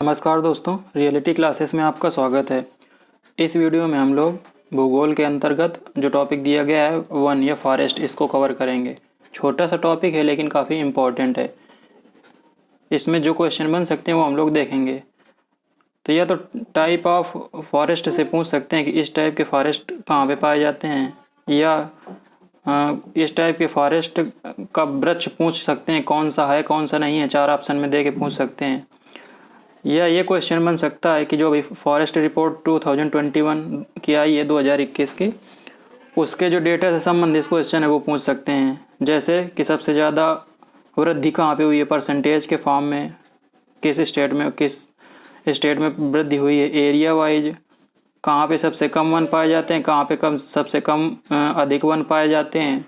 नमस्कार दोस्तों, reality classes में आपका स्वागत है। इस वीडियो में हम लोग भूगोल के अंतर्गत जो टॉपिक दिया गया है वन या फॉरेस्ट, इसको कवर करेंगे। छोटा सा टॉपिक है लेकिन काफ़ी इम्पोर्टेंट है। इसमें जो क्वेश्चन बन सकते हैं वो हम लोग देखेंगे। तो या तो टाइप ऑफ फॉरेस्ट से पूछ सकते हैं कि इस टाइप के फॉरेस्ट कहाँ पे पाए जाते हैं, या इस टाइप के फॉरेस्ट का वृक्ष पूछ सकते हैं कौन सा है कौन सा नहीं है, 4 ऑप्शन में दे के पूछ सकते हैं। या ये क्वेश्चन बन सकता है कि जो अभी फॉरेस्ट रिपोर्ट 2021 की आई है 2021 की, उसके जो डेटा से संबंधित क्वेश्चन है वो पूछ सकते हैं। जैसे कि सबसे ज़्यादा वृद्धि कहाँ पे हुई है परसेंटेज के फॉर्म में, किस स्टेट में वृद्धि हुई है, एरिया वाइज कहाँ पे सबसे कम वन पाए जाते हैं, कहाँ पे सबसे कम अधिक वन पाए जाते हैं।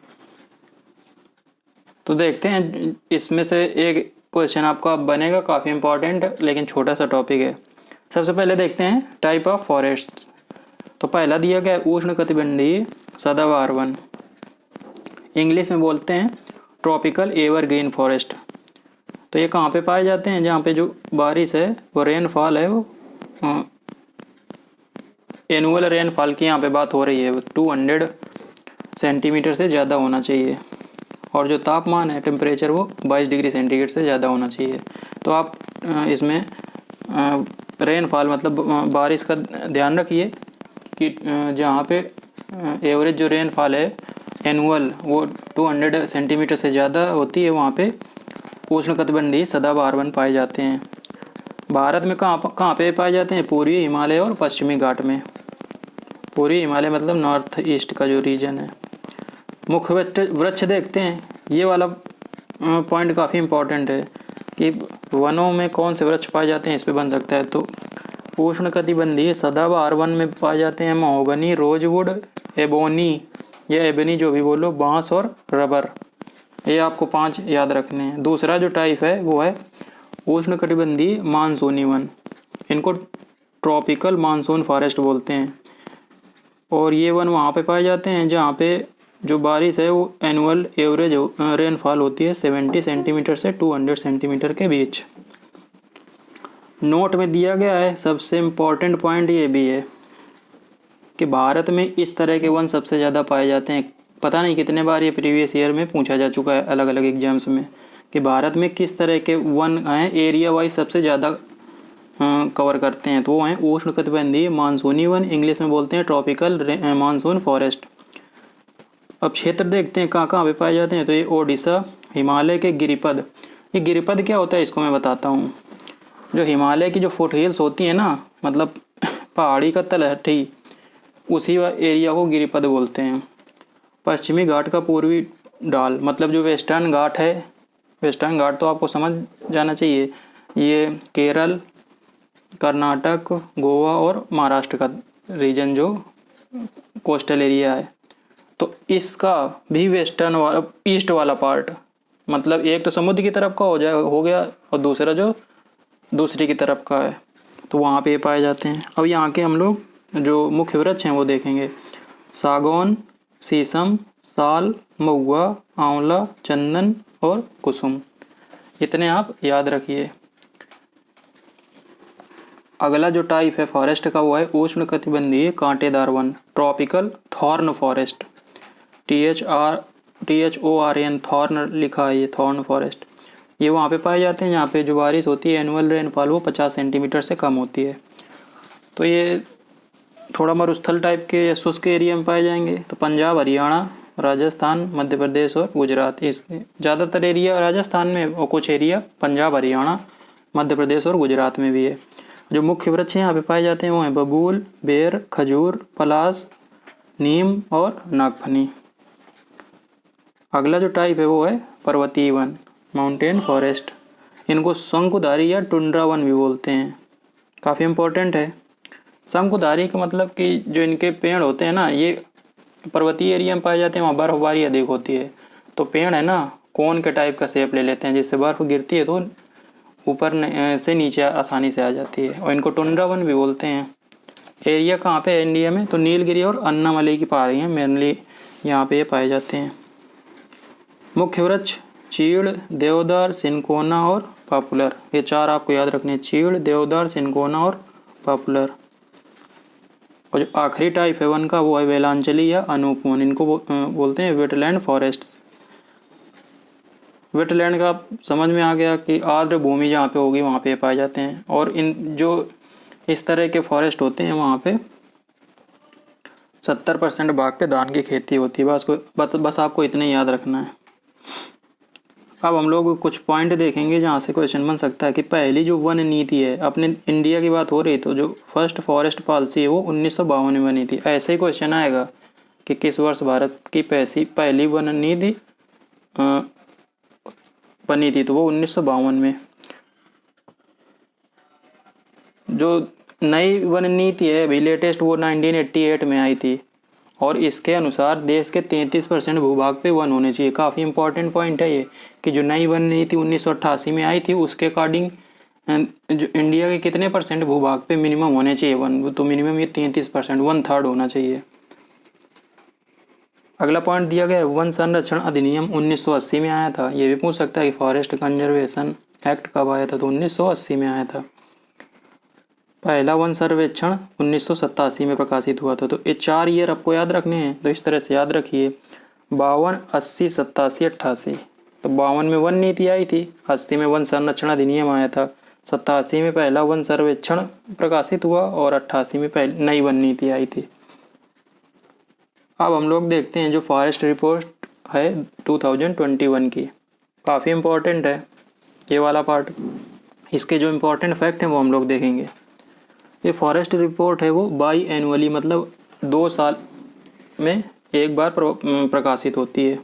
तो देखते हैं इसमें से एक क्वेश्चन आपका बनेगा, काफ़ी इंपॉर्टेंट लेकिन छोटा सा टॉपिक है। सबसे पहले देखते हैं टाइप ऑफ फॉरेस्ट। तो पहला दिया गया है उष्णकटिबंधीय सदाबहार वन, इंग्लिश में बोलते हैं ट्रॉपिकल एवरग्रीन फॉरेस्ट। तो ये कहाँ पे पाए जाते हैं? जहाँ पे जो बारिश है वो रेनफॉल है, वो एनुअल रेनफॉल की यहाँ पे बात हो रही है, वो 200 सेंटीमीटर से ज़्यादा होना चाहिए। और जो तापमान है, टेम्परेचर, वो 22 डिग्री सेंटीग्रेड से ज़्यादा होना चाहिए। तो आप इसमें रेनफॉल मतलब बारिश का ध्यान रखिए कि जहाँ पे एवरेज जो रेनफॉल है एनुअल वो 200 सेंटीमीटर से ज़्यादा होती है, वहाँ पे उष्णकटिबंधीय सदाबहार वन पाए जाते हैं। भारत में कहाँ पे पाए जाते हैं? पूर्वी हिमालय और पश्चिमी घाट में। पूर्वी हिमालय मतलब नॉर्थ ईस्ट का जो रीजन है। मुख्य वृक्ष देखते हैं, ये वाला पॉइंट काफ़ी इम्पोर्टेंट है कि वनों में कौन से वृक्ष पाए जाते हैं, इस पे बन सकता है। तो उष्णकटिबंधीय सदाबहार वन में पाए जाते हैं महोगनी, रोजवुड, एबोनी या एबनी, जो भी बोलो, बांस और रबर। ये आपको 5 याद रखने हैं। दूसरा जो टाइप है वो है उष्णकटिबंधीय मानसूनी वन, इनको ट्रॉपिकल मानसून फॉरेस्ट बोलते हैं। और ये वन वहाँ पे पाए जाते हैं जहाँ पे जो बारिश है वो एनुअल एवरेज रेनफॉल होती है 70 सेंटीमीटर से 200 सेंटीमीटर के बीच। नोट में दिया गया है, सबसे इम्पोर्टेंट पॉइंट ये भी है कि भारत में इस तरह के वन सबसे ज़्यादा पाए जाते हैं। पता नहीं कितने बार ये प्रीवियस ईयर में पूछा जा चुका है अलग अलग एग्जाम्स में कि भारत में किस तरह के वन हैं एरिया वाइज सबसे ज़्यादा कवर करते हैं। तो वो हैं उष्णकटिबंधीय मानसूनी वन, इंग्लिश में बोलते हैं ट्रॉपिकल मानसून फॉरेस्ट। अब क्षेत्र देखते हैं कहाँ कहाँ पे पाए जाते हैं। तो ये ओडिशा, हिमालय के गिरिपद। ये गिरिपद क्या होता है इसको मैं बताता हूँ। जो हिमालय की जो फुट हिल्स होती है ना, मतलब पहाड़ी का तलहटी, उसी एरिया को गिरिपद बोलते हैं। पश्चिमी घाट का पूर्वी ढाल, मतलब जो वेस्टर्न घाट है, वेस्टर्न घाट तो आपको समझ जाना चाहिए, ये केरल, कर्नाटक, गोवा और महाराष्ट्र का रीजन जो कोस्टल एरिया है। तो इसका भी वेस्टर्न वाला, ईस्ट वाला पार्ट, मतलब एक तो समुद्र की तरफ का हो गया और दूसरा जो दूसरी की तरफ का है, तो वहाँ पे पाए जाते हैं। अब यहाँ के हम लोग जो मुख्य वृक्ष हैं वो देखेंगे। सागौन, शीशम, साल, महुआ, आंवला, चंदन और कुसुम, इतने आप याद रखिए। अगला जो टाइप है फॉरेस्ट का वो है उष्णकटिबंधीय कांटेदार one, tropical thorn forest. THORN, thorn लिखा है, ये थॉर्न फॉरेस्ट। ये वहाँ पे पाए जाते हैं जहाँ पे जो बारिश होती है एनुअल रेनफॉल वो 50 सेंटीमीटर से कम होती है। तो ये थोड़ा मरुस्थल टाइप के या शुष्क एरिया में पाए जाएंगे। तो पंजाब, हरियाणा, राजस्थान, मध्य प्रदेश और गुजरात, इस ज़्यादातर एरिया राजस्थान में और कुछ एरिया पंजाब, हरियाणा, मध्य प्रदेश और गुजरात में भी है। जो मुख्य वृक्ष यहाँ पे पाए जाते हैं वो हैं बबूल, बेर, खजूर, पलास, नीम और नागफनी। अगला जो टाइप है वो है पर्वतीय वन, माउंटेन फॉरेस्ट। इनको शंकुधारी या टुंड्रा वन भी बोलते हैं, काफ़ी इम्पोर्टेंट है। शंकुधारी का मतलब कि जो इनके पेड़ होते हैं ना, ये पर्वतीय एरिया में पाए जाते हैं, वहाँ बर्फबारी अधिक होती है। तो पेड़ है ना, कोन के टाइप का शेप ले लेते हैं, जिससे बर्फ़ गिरती है तो ऊपर से नीचे आसानी से आ जाती है, और इनको टुंड्रा वन भी बोलते हैं। एरिया कहाँ पे है इंडिया में? तो नीलगिरी और अन्नामलई की पहाड़ियाँ मेनली यहाँ पे ये पाए जाते हैं। मुख्य वृक्ष चीड़, देवदार, सिनकोना और पॉपुलर, ये 4 आपको याद रखने हैं। चीड़, देवदार, सिनकोना और पॉपुलर। और जो आखिरी टाइप है वन का वो है वेलांचली या अनूपवन, इनको बोलते हैं वेटलैंड फॉरेस्ट। वेटलैंड का समझ में आ गया कि आर्द्र भूमि जहाँ पे होगी वहाँ पे पाए जाते हैं। और इन जो इस तरह के फॉरेस्ट होते हैं वहाँ पे 70% भाग पे धान की खेती होती है। बस आपको इतना ही याद रखना है। अब हम लोग कुछ पॉइंट देखेंगे जहाँ से क्वेश्चन बन सकता है कि पहली जो वन नीति है, अपने इंडिया की बात हो रही तो जो फर्स्ट फॉरेस्ट पॉलिसी है वो 1952 में बनी थी। ऐसे ही क्वेश्चन आएगा कि किस वर्ष भारत की पहली वन नीति बनी थी, तो वो 1952 में। जो नई वन नीति है अभी लेटेस्ट वो 1988 में आई थी और इसके अनुसार देश के 33% भूभाग पे वन होने चाहिए। काफ़ी इंपॉर्टेंट पॉइंट है ये कि जो नई वन नीति 1988 में आई थी उसके अकॉर्डिंग जो इंडिया के कितने परसेंट भूभाग पे मिनिमम होने चाहिए वन, तो मिनिमम ये 33%, 1/3 होना चाहिए। अगला पॉइंट दिया गया है वन संरक्षण अधिनियम 1980 में आया था। ये भी पूछ सकता है कि फॉरेस्ट कंजर्वेशन एक्ट कब आया था, तो 1980 में आया था। पहला वन सर्वेक्षण 1987 में प्रकाशित हुआ था। तो ये 4 ईयर आपको याद रखने हैं, तो इस तरह से याद रखिए 52, 80, 87, 88। तो 52 में वन नीति आई थी, 80 में वन संरक्षण अधिनियम आया था, 87 में पहला वन सर्वेक्षण प्रकाशित हुआ और 88 में पहली नई वन नीति आई थी। अब हम लोग देखते हैं जो फॉरेस्ट रिपोर्ट है 2021 की, काफ़ी इम्पोर्टेंट है ये वाला पार्ट। इसके जो इम्पोर्टेंट फैक्ट हैं वो हम लोग देखेंगे। ये फॉरेस्ट रिपोर्ट है वो बाई एनुअली मतलब 2 साल में एक बार प्रकाशित होती है।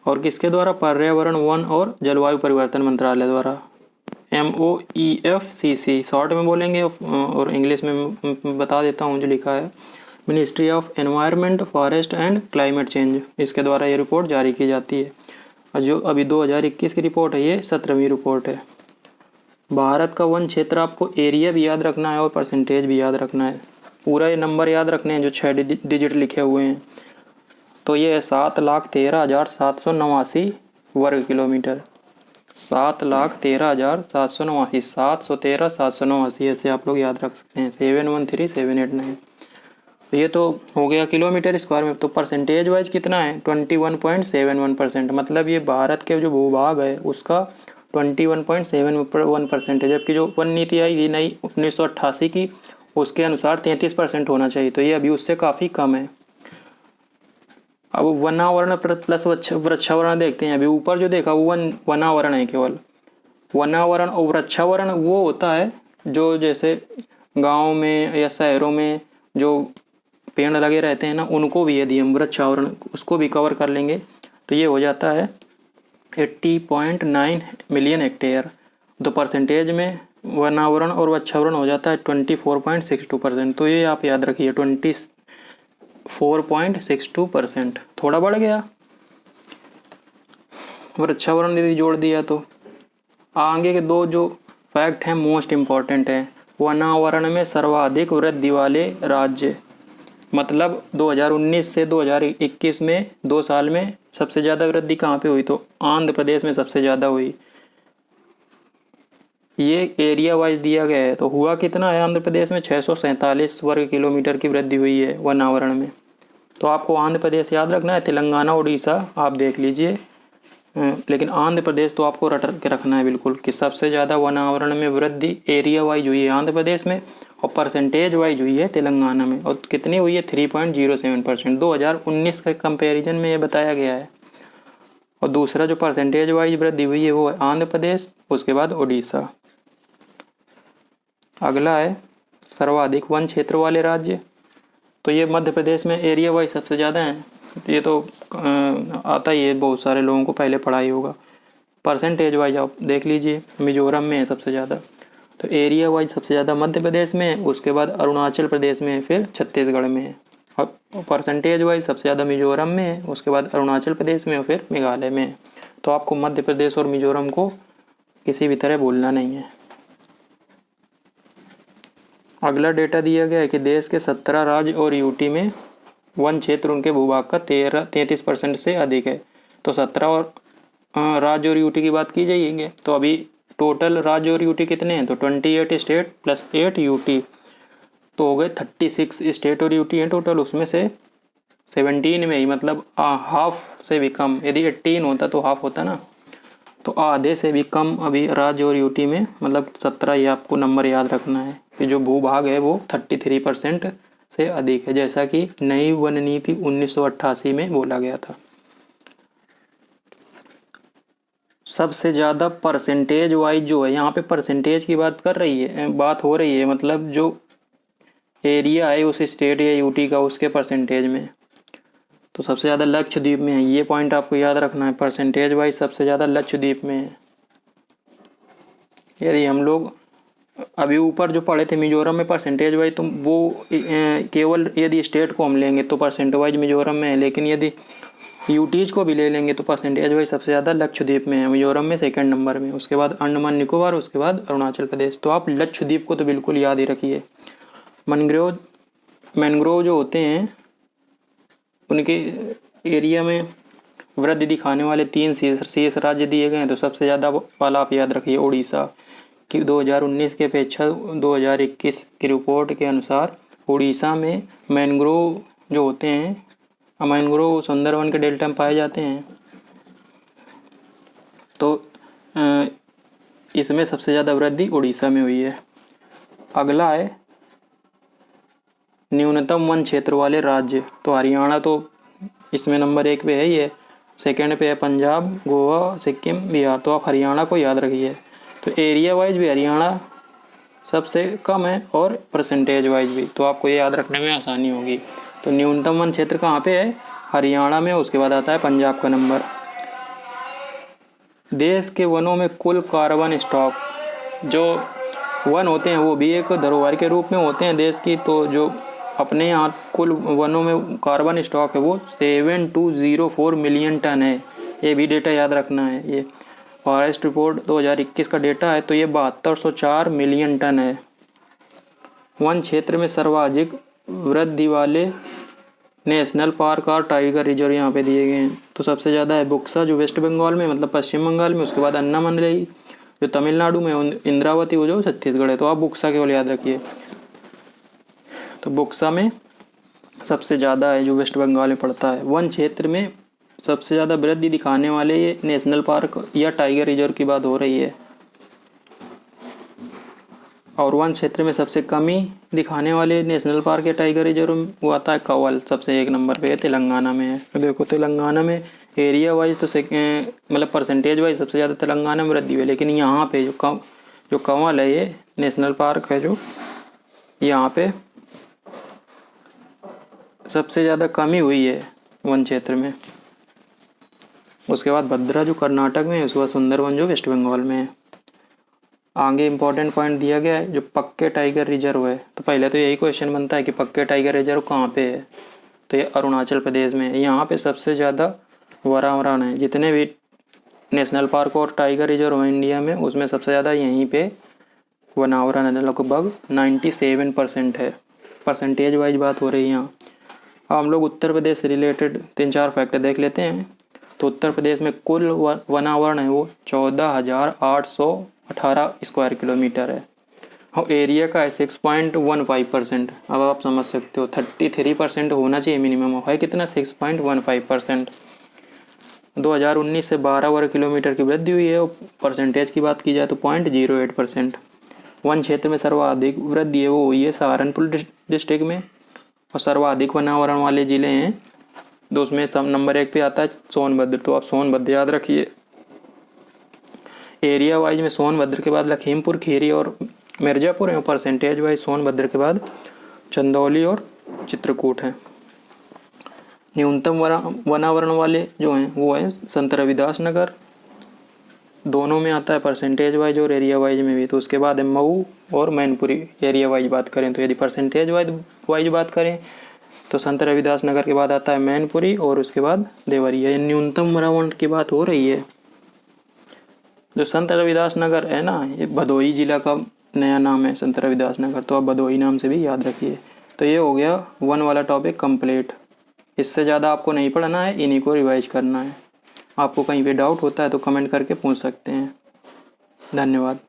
और किसके द्वारा? पर्यावरण, वन और जलवायु परिवर्तन मंत्रालय द्वारा, MOEFCC शॉर्ट में बोलेंगे और इंग्लिश में बता देता हूँ जो लिखा है, ministry of environment, forest and climate change, इसके द्वारा ये रिपोर्ट जारी की जाती है। और जो अभी 2021 की रिपोर्ट है ये 17वीं रिपोर्ट है। भारत का वन क्षेत्र आपको एरिया भी याद रखना है और परसेंटेज भी याद रखना है। पूरा ये नंबर याद रखने हैं जो 6 डिजिट लिखे हुए हैं। तो ये है 7,13,789 वर्ग किलोमीटर, 7,13,789, 713,789 ऐसे आप लोग याद रख सकते हैं, 713,789। तो ये तो हो गया किलोमीटर स्क्वायर में। तो परसेंटेज वाइज कितना है? 21.71%। मतलब ये भारत के जो भूभाग है उसका 21.71% है। जबकि जो वन नीति आई थी नई 1988 की उसके अनुसार 33% होना चाहिए, तो ये अभी उससे काफ़ी कम है। अब वनावरण प्लस वृक्षावरण देखते हैं। अभी ऊपर जो देखा वो वनावरण है केवल। वनावरण और वृक्षावरण वो होता है जो जैसे गाँव में या शहरों में जो पेड़ लगे रहते हैं ना, उनको भी यदि हम वृक्षावरण उसको भी कवर कर लेंगे तो ये हो जाता है 80.9 मिलियन हेक्टेयर। तो परसेंटेज में वनावरण और वृक्षावरण हो जाता है 24.62%। तो ये आप याद रखिए 24.62%, थोड़ा बढ़ गया। वृक्षावरण यदि जोड़ दिया तो आगे के 2 जो फैक्ट हैं मोस्ट इम्पॉर्टेंट है। वनावरण में सर्वाधिक वृद्धि वाले राज्य, मतलब 2019 से 2021 में 2 साल में सबसे ज़्यादा वृद्धि कहाँ पे हुई? तो आंध्र प्रदेश में सबसे ज़्यादा हुई। ये एरिया वाइज दिया गया है। तो हुआ कितना है आंध्र प्रदेश में? 647 वर्ग किलोमीटर की वृद्धि हुई है वनावरण में। तो आपको आंध्र प्रदेश याद रखना है, तेलंगाना उड़ीसा आप देख लीजिए, लेकिन आंध्र प्रदेश तो आपको रट के रखना है बिल्कुल कि सबसे ज़्यादा वनावरण में वृद्धि एरिया वाइज हुई है आंध्र प्रदेश में और परसेंटेज वाइज हुई है तेलंगाना में। और कितनी हुई है? 3.07%। 2019 के कंपैरिजन में ये बताया गया है। और दूसरा जो परसेंटेज वाइज वृद्धि हुई है वो है आंध्र प्रदेश, उसके बाद उड़ीसा। अगला है सर्वाधिक वन क्षेत्र वाले राज्य। तो ये मध्य प्रदेश में एरिया वाइज सबसे ज़्यादा है। ये तो आता ही है, बहुत सारे लोगों को पहले पढ़ा ही होगा। परसेंटेज वाइज आप देख लीजिए, मिजोरम में है सबसे ज़्यादा। तो एरिया वाइज सबसे ज़्यादा मध्य प्रदेश में है, उसके बाद अरुणाचल प्रदेश में है, फिर छत्तीसगढ़ में है। और परसेंटेज वाइज सबसे ज़्यादा मिजोरम में है, उसके बाद अरुणाचल प्रदेश में और फिर मेघालय में है। तो आपको मध्य प्रदेश और मिजोरम को किसी भी तरह भूलना नहीं है। अगला डेटा दिया गया है कि देश के 17 राज्य और यूटी में वन क्षेत्र उनके भूभाग का 33% से अधिक है। तो 17 और राज्य और यूटी की बात की जाएगी तो अभी टोटल राज्य और यूटी कितने हैं, तो 28 स्टेट प्लस 8 यूटी, तो हो गए 36 स्टेट और यूटी हैं टोटल। उसमें से 17 में ही मतलब हाफ से भी कम, यदि 18 होता तो हाफ होता ना, तो आधे से भी कम अभी राज्य और यूटी में, मतलब 17, ये आपको नंबर याद रखना है कि जो भूभाग है वो 33% से अधिक है, जैसा कि नई वन नीति 1988 में बोला गया था। सबसे ज़्यादा परसेंटेज वाइज जो है, यहाँ पे परसेंटेज की बात बात हो रही है, मतलब जो एरिया है उस स्टेट या यूटी का उसके परसेंटेज में, तो सबसे ज़्यादा लक्षद्वीप में है। ये पॉइंट आपको याद रखना है, परसेंटेज वाइज सबसे ज़्यादा लक्षद्वीप में है। यदि हम लोग अभी ऊपर जो पढ़े थे मिजोरम में परसेंटेज वाइज, तो वो केवल यदि स्टेट को हम लेंगे तो परसेंटेज वाइज मिजोरम में है, लेकिन यदि यूटीज को भी ले लेंगे तो परसेंटेज वाइज सबसे ज़्यादा लक्षद्वीप में है, मिजोरम में सेकंड नंबर में, उसके बाद अंडमान निकोबार, उसके बाद अरुणाचल प्रदेश। तो आप लक्षद्वीप को तो बिल्कुल याद ही रखिए। मैनग्रोव जो होते हैं उनके एरिया में वृद्धि दिखाने वाले 3 शेष राज्य दिए गए हैं, तो सबसे ज़्यादा वाला आप याद रखिए उड़ीसा कि 2019 की अपेक्षा 2021 की रिपोर्ट के अनुसार उड़ीसा में मैनग्रोव जो होते हैं, मैनग्रोव सुंदरवन के डेल्टा में पाए जाते हैं, तो इसमें सबसे ज़्यादा वृद्धि उड़ीसा में हुई है। अगला है न्यूनतम वन क्षेत्र वाले राज्य, तो हरियाणा तो इसमें नंबर 1 पे है ही है, सेकंड पे है पंजाब, गोवा, सिक्किम, बिहार, तो आप हरियाणा को याद रखिए। तो एरिया वाइज भी हरियाणा सबसे कम है और परसेंटेज वाइज भी, तो आपको ये याद रखने में आसानी होगी। तो न्यूनतम वन क्षेत्र कहाँ पे है, हरियाणा में, उसके बाद आता है पंजाब का नंबर। देश के वनों में कुल कार्बन स्टॉक, जो वन होते हैं वो भी एक धरोहर के रूप में होते हैं देश की, तो जो अपने यहाँ कुल वनों में कार्बन स्टॉक है वो 7204 मिलियन टन है। ये भी डेटा याद रखना है। ये फॉरेस्ट रिपोर्ट 2021 का डेटा है, तो ये 7204 मिलियन टन है। वन क्षेत्र में सर्वाधिक वृद्धि वाले नेशनल पार्क और टाइगर रिजर्व यहाँ पे दिए गए हैं, तो सबसे ज़्यादा है बुक्सा जो वेस्ट बंगाल में, मतलब पश्चिम बंगाल में, उसके बाद अन्नामलई जो तमिलनाडु में, इंद्रावती वो जो छत्तीसगढ़ है, तो आप बुक्सा केवल याद रखिए। तो बुक्सा में सबसे ज़्यादा है जो वेस्ट बंगाल में पड़ता है। वन क्षेत्र में सबसे ज़्यादा वृद्धि दिखाने वाले ये नेशनल पार्क या टाइगर रिजर्व की बात हो रही है, और वन क्षेत्र में सबसे कमी दिखाने वाले नेशनल पार्क या टाइगर रिजर्व वो आता है कवल, सबसे 1 नंबर पे तेलंगाना में है। तो देखो तेलंगाना में एरिया वाइज तो मतलब परसेंटेज वाइज सबसे ज़्यादा तेलंगाना में वृद्धि हुई है, लेकिन यहाँ पे जो कंवल है, ये नेशनल पार्क है जो, यहाँ पे सबसे ज़्यादा कमी हुई है वन क्षेत्र में। उसके बाद भद्रा जो कर्नाटक में है, उसके बाद सुंदरवन जो वेस्ट बंगाल में है। आगे इंपॉर्टेंट पॉइंट दिया गया है जो पक्के टाइगर रिजर्व है, तो पहले तो यही क्वेश्चन बनता है कि पक्के टाइगर रिजर्व कहाँ पे है, तो ये अरुणाचल प्रदेश में है। यहाँ पे सबसे ज़्यादा वरावरण है, जितने भी नेशनल पार्क और टाइगर रिजर्व है इंडिया में, उसमें सबसे ज़्यादा यहीं पे वनावरण है, लगभग 97% है। परसेंटेज वाइज बात हो रही है यहाँ। अब हम लोग उत्तर प्रदेश से रिलेटेड 3-4 फैक्टर देख लेते हैं। तो उत्तर प्रदेश में कुल वनावरण है वो 14,818 स्क्वायर किलोमीटर है, और एरिया का है 6.15%। अब आप समझ सकते हो 33% होना चाहिए मिनिमम, है कितना, 6.15%। 2019 से 12 वर्ग किलोमीटर की वृद्धि हुई है, और परसेंटेज की बात की जाए तो 0.08%। वन क्षेत्र में सर्वाधिक वृद्धि है वो हुई है सहारनपुर डिस्ट्रिक्ट में, और सर्वाधिक वनावरण वाले ज़िले हैं, तो उसमें सब नंबर 1 पे आता है सोनभद्र, तो आप सोनभद्र याद रखिए। एरिया वाइज में सोनभद्र के बाद लखीमपुर खीरी और मिर्ज़ापुर है, परसेंटेज वाइज सोनभद्र के बाद चंदौली और चित्रकूट हैं। न्यूनतम वनावरण वाले जो हैं वो हैं संत रविदास नगर, दोनों में आता है परसेंटेज वाइज और एरिया वाइज में भी। तो उसके बाद है मऊ और मैनपुरी एरिया वाइज बात करें तो। यदि परसेंटेज वाइज बात करें तो संत रविदास नगर के बाद आता है मैनपुरी और उसके बाद देवरिया। ये न्यूनतम वनावरण की बात हो रही है। जो संत रविदास नगर है ना, ये भदोही जिला का नया नाम है संत रविदास नगर, तो आप भदोही नाम से भी याद रखिए। तो ये हो गया वन वाला टॉपिक कंप्लीट। इससे ज़्यादा आपको नहीं पढ़ना है, इन्हीं को रिवाइज करना है। आपको कहीं पे डाउट होता है तो कमेंट करके पूछ सकते हैं। धन्यवाद।